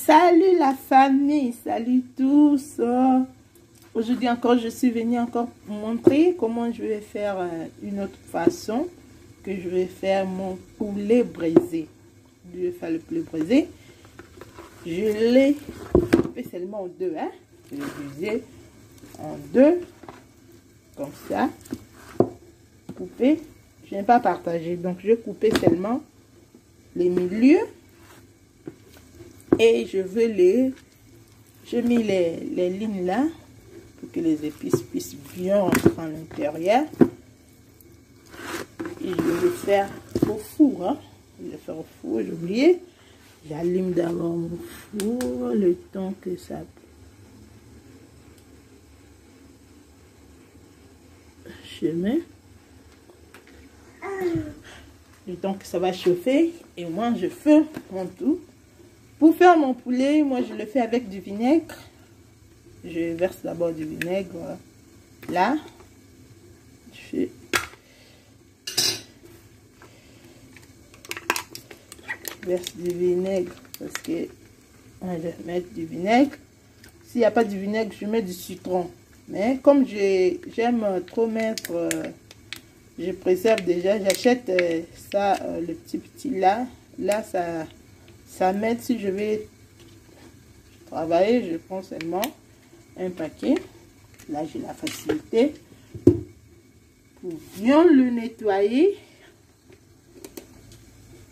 Salut la famille, salut tous. Aujourd'hui encore, je suis venue encore pour montrer comment je vais faire une autre façon que je vais faire mon poulet braisé. Je vais faire le poulet braisé. Je l'ai coupé seulement en deux. Hein? Je l'ai divisé en deux, comme ça. Coupé. Je n'ai pas partagé, donc je vais couper seulement les milieux. Et je veux j'ai mis les lignes là pour que les épices puissent bien rentrer à l'intérieur. Et je vais le faire au four. Hein. Je vais le faire au four, j'ai oublié. J'allume d'abord mon four le temps que ça... Je mets le temps que ça va chauffer. Et moi, je fais mon tout. Pour faire mon poulet, moi je le fais avec du vinaigre. Je verse d'abord du vinaigre là. Je verse du vinaigre parce que je vais mettre du vinaigre. S'il n'y a pas du vinaigre, je mets du citron. Mais comme j'aime trop mettre, je préserve déjà. J'achète ça, le petit là. Là, ça m'aide si je vais travailler. Je prends seulement un paquet. Là, j'ai la facilité pour bien le nettoyer.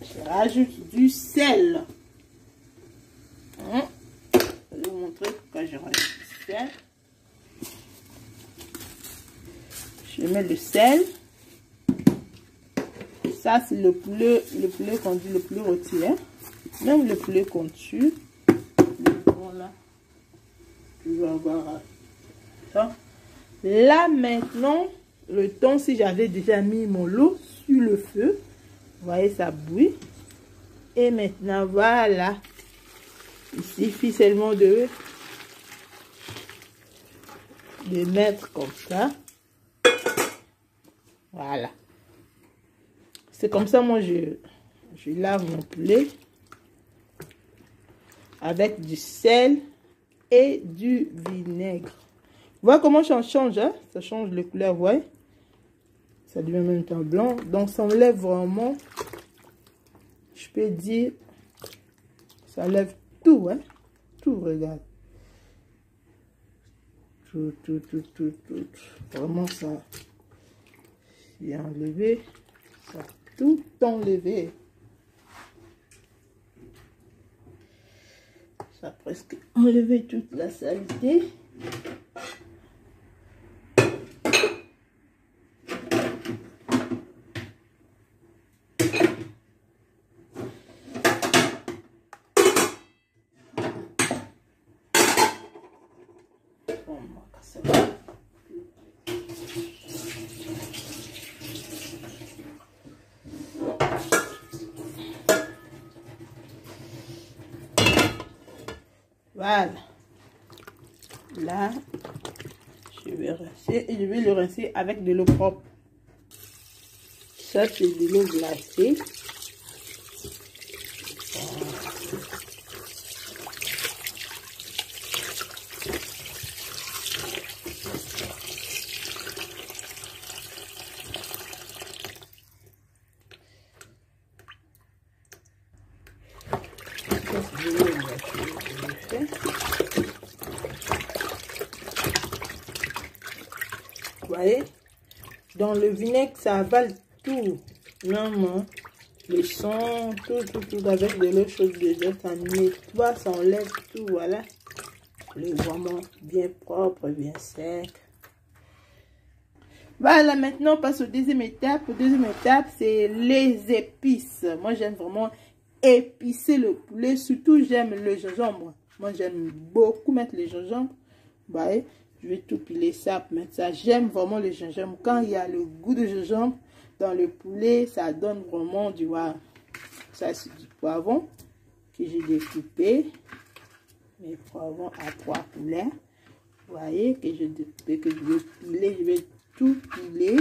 Je rajoute du sel. Je vais vous montrer pourquoi je rajoute du sel. Je mets le sel. Ça, c'est le poulet qu'on dit le poulet rôti. Hein? Même le poulet qu'on tue. Voilà. Tu vas avoir ça. Là, maintenant, le temps, si j'avais déjà mis mon lot sur le feu, vous voyez, ça bouille. Et maintenant, voilà. Il suffit seulement de mettre comme ça. Voilà. C'est comme ça, moi, je lave mon poulet avec du sel et du vinaigre. Voilà comment ça change, hein? Ça change les couleurs, vous voyez? Ça devient même temps blanc. Donc, ça enlève vraiment, je peux dire, ça enlève tout, hein? Tout, regarde. Tout. Vraiment, ça, c'est enlevé. Ça a tout enlevé. Ça a presque enlevé toute la saleté. Voilà. Là, je vais rincer et je vais le rincer avec de l'eau propre. Ça, c'est de l'eau glacée. Vous voyez, dans le vinaigre, ça avale tout, même le sang, tout avec de l'eau chaude déjà, ça nettoie, ça enlève tout, voilà. Le vraiment bien propre, bien sec. Voilà, maintenant on passe aux deuxième étape. La deuxième étape, c'est les épices. Moi, j'aime vraiment épicer le poulet, surtout j'aime le gingembre. Moi, j'aime beaucoup mettre le gingembre. Vous voyez, je vais tout piler ça pour mettre ça. J'aime vraiment le gingembre. Quand il y a le goût de gingembre dans le poulet, ça donne vraiment du wow. Ça, c'est du poivron que j'ai découpé. Mes poivrons à 3 poulets. Vous voyez que je vais piler. Je vais tout piler.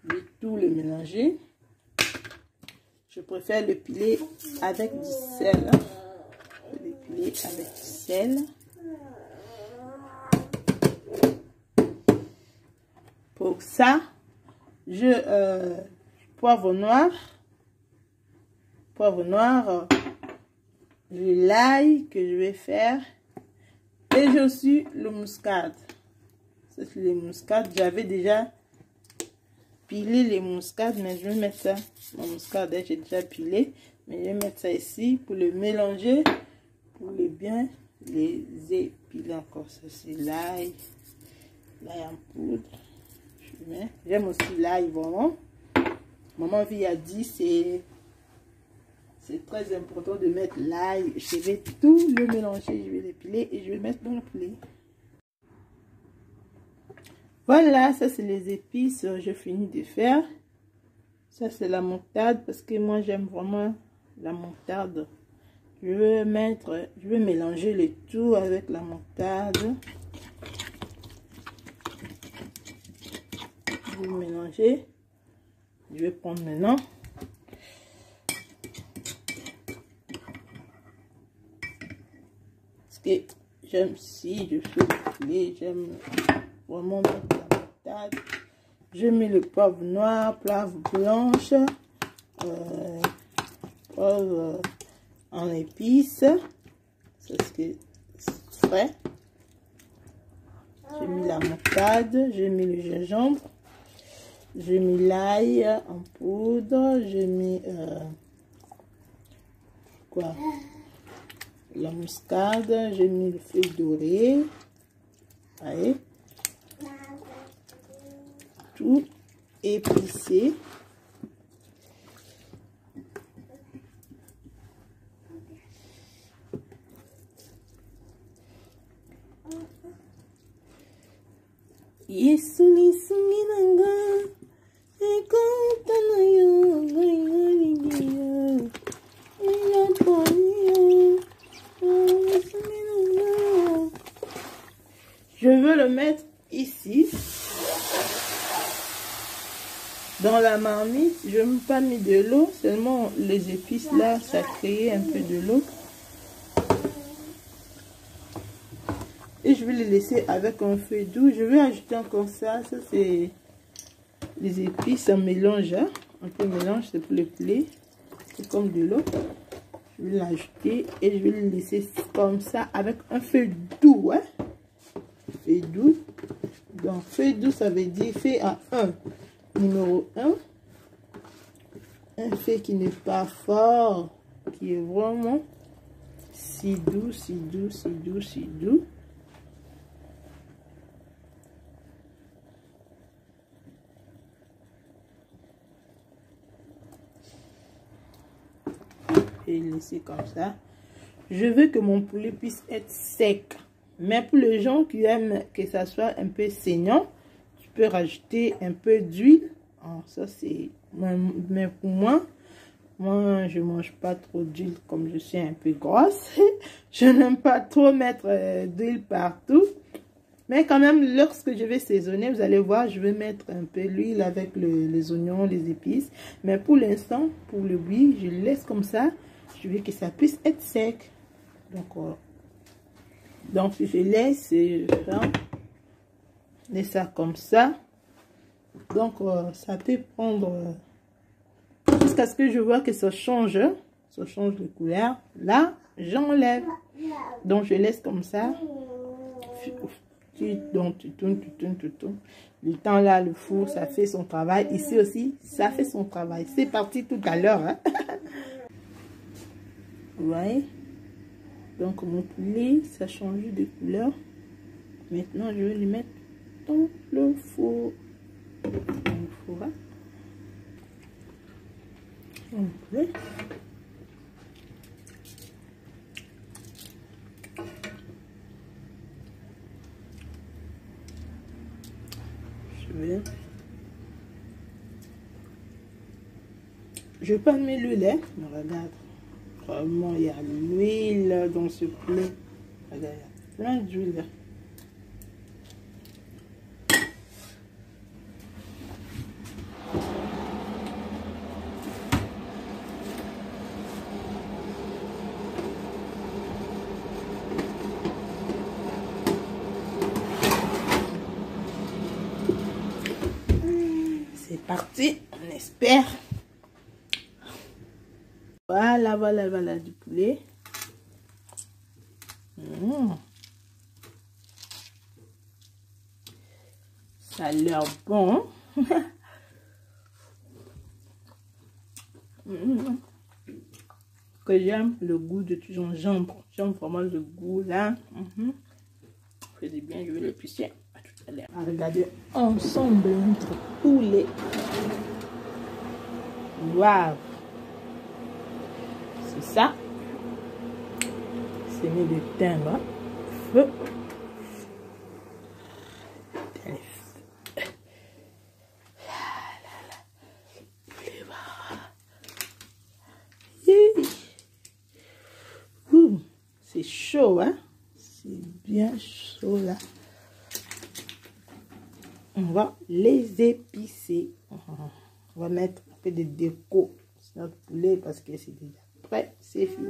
Je vais tout le mélanger. Je préfère le piler avec du sel. Je vais le piler avec du sel. Pour ça, poivre noir, l'ail que je vais faire. Et j'ai aussi le muscade. Ça, c'est les muscades. J'avais déjà pilé les muscades, mais je vais mettre ça. Mon muscade, j'ai déjà pilé. Mais je vais mettre ça ici pour le mélanger, pour bien les épiler encore. Ça, c'est l'ail. L'ail en poudre. J'aime aussi l'ail, vraiment. Maman vie a dit, c'est très important de mettre l'ail. Je vais tout le mélanger, je vais l'épiler et je vais mettre dans le poulet. Voilà, ça c'est les épices, j'ai fini de faire. Ça c'est la moutarde parce que moi j'aime vraiment la moutarde. Je vais mélanger le tout avec la moutarde. Je vais mélanger. Je vais prendre maintenant. Parce que j'aime, si je fais le poulet, j'aime vraiment mettre la moutarde. Je mets le poivre noir, poivre blanche, poivre en épices. C'est ce que c'est frais. J'ai mis la moutarde, j'ai mis le gingembre, j'ai mis l'ail en poudre, j'ai mis la muscade, j'ai mis le feuille doré. Voyez, tout épicé. Je veux le mettre ici dans la marmite. Je n'ai pas mis de l'eau, seulement les épices là, ça crée un peu de l'eau. Et je vais les laisser avec un feu doux. Je vais ajouter encore ça. Ça c'est les épices en mélange. Hein? Un peu mélange, c'est pour le poulet. C'est comme de l'eau. Je vais l'ajouter et je vais le laisser comme ça avec un feu doux. Hein? Feu doux. Donc feu doux, ça veut dire feu à 1. Numéro 1. Un feu qui n'est pas fort. Qui est vraiment si doux, si doux, si doux, si doux. Et laisser comme ça. Je veux que mon poulet puisse être sec. Mais pour les gens qui aiment que ça soit un peu saignant, tu peux rajouter un peu d'huile. Oh, ça c'est... Mais pour moi, je mange pas trop d'huile comme je suis un peu grosse. Je n'aime pas trop mettre d'huile partout. Mais quand même, lorsque je vais saisonner, vous allez voir, je vais mettre un peu l'huile avec les oignons, les épices. Mais pour l'instant, pour le bouilli, je le laisse comme ça. Je veux que ça puisse être sec. Donc je laisse ça comme ça. Donc, ça peut prendre jusqu'à ce que je vois que ça change. Ça change de couleur. Là, j'enlève. Donc, je laisse comme ça. Donc, tu tournes. Le temps là, le four, ça fait son travail. Ici aussi, ça fait son travail. C'est parti tout à l'heure. Hein? Vous voyez? Donc, mon poulet, ça a changé de couleur. Maintenant, je vais le mettre dans le four. Hein? Mon poulet. Je vais pas mettre le lait, mais regarde, vraiment il y a l'huile dans ce poulet. Regarde, il y a plein d'huile. parti, on espère. Voilà, voilà, voilà du poulet. Ça a l'air bon. Que j'aime le goût de gingembre. J'aime vraiment le goût là. Faisait bien, je vais le pisser. À tout à l'heure. Regardez ensemble notre poulet. Waouh! C'est ça. C'est mis de timbre. Feu. C'est chaud, hein? C'est bien chaud là. On va les épicer. On va mettre un peu de déco sur notre poulet parce que c'est déjà prêt. C'est fini.